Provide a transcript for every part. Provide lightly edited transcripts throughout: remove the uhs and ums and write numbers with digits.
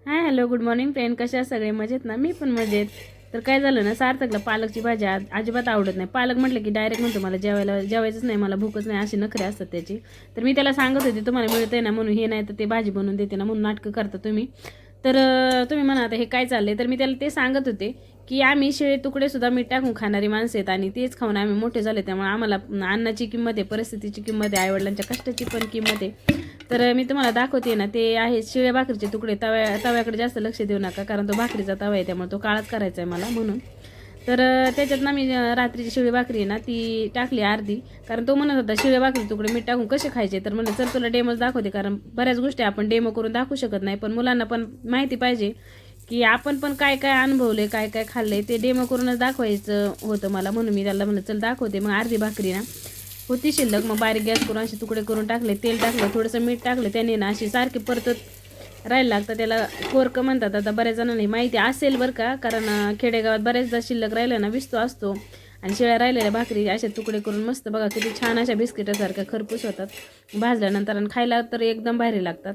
Hi hello good morning friend, कशा सगळे मजेत ना? मी पण मजेत. तर काय झालं ना, सार्थकला पालकची भाजी अजिबात आवडत नाही. पालक म्हटलं की डायरेक्ट म्हणतो मला जेवायचंच नाही, मला भूकच नाही, अशी नखरे असतात त्याची. तर मी त्याला सांगत होते तुम्हाला मिळतंय ना म्हणून, हे नाही तर ते भाजी बनवून देते ना म्हणून नाटकं करता तुम्ही. तर तुम्ही म्हणा आता हे काय चाललंय. तर मी त्याला ते सांगत होते की आम्ही शिळे तुकडे सुद्धा मीठ टाकून खाणारी माणसं आहेत आणि तेच खाऊन आम्ही मोठे झाले. त्यामुळे आम्हाला अन्नाची किंमत आहे, परिस्थितीची किंमत आहे, आईवडिलांच्या कष्टाची पण किंमत आहे. तर मी तुम्हाला दाखवते ना, ते आहे शिळे भाकरीचे तुकडे. तव्याकडे जास्त लक्ष देऊ नका, कारण तो भाकरीचा तवा आहे त्यामुळे तो काळाच करायचा आहे मला म्हणून. तर त्याच्यात ना मी रात्रीची शिळी भाकरी आहे ना ती टाकली अर्धी, कारण तो म्हणत होता शिळे भाकरी तुकडे मीठ टाकून कसे खायचे. तर म्हणलं चल तुला डेमोच दाखवते, कारण बऱ्याच गोष्टी आपण डेमो करून दाखवू शकत नाही, पण मुलांना पण माहिती पाहिजे की आपण पण काय काय अनुभवले, काय काय खाल्ले, ते डेमो करूनच दाखवायचं होतं मला. म्हणून मी त्याला म्हणलं चल दाखवते. मग अर्धी भाकरी ना होती शिल्लक, मग बारीक गॅस करून असे तुकडे करून टाकले, तेल टाकलं, थोडंसं मीठ टाकलं. त्याने ना अशी सारखी परतत राहायला लागतं. त्याला कोरकं म्हणतात. आता बऱ्याच जणांनी माहिती असेल बरं का, कारण खेडेगावात बऱ्याचदा शिल्लक राहिलं ना विस्तो असतो आणि शिळ्या राहिलेल्या भाकरी असे तुकडे करून मस्त बघा किती छान अशा बिस्किटासारख्या खरपूस होतात भाजल्यानंतर, आणि खायला तर एकदम भारी लागतात.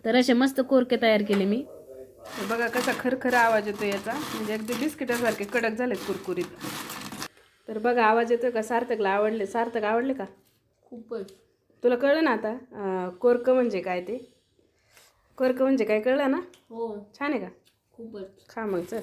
तर असे मस्त कोरके तयार केले मी. बघा कसा खरखर आवाज येतो याचा, म्हणजे अगदी बिस्किटासारखे कडक झालेत कुरकुरीत. तर बघा आवाज येतोय का? सार्थकला आवडले. सार्थक आवडले का? खूपच. तुला कळलं ना आता कोरकं म्हणजे काय? ते कोरकं म्हणजे काय कळलं ना? हो, छान आहे का? खूपच. खा मग चल.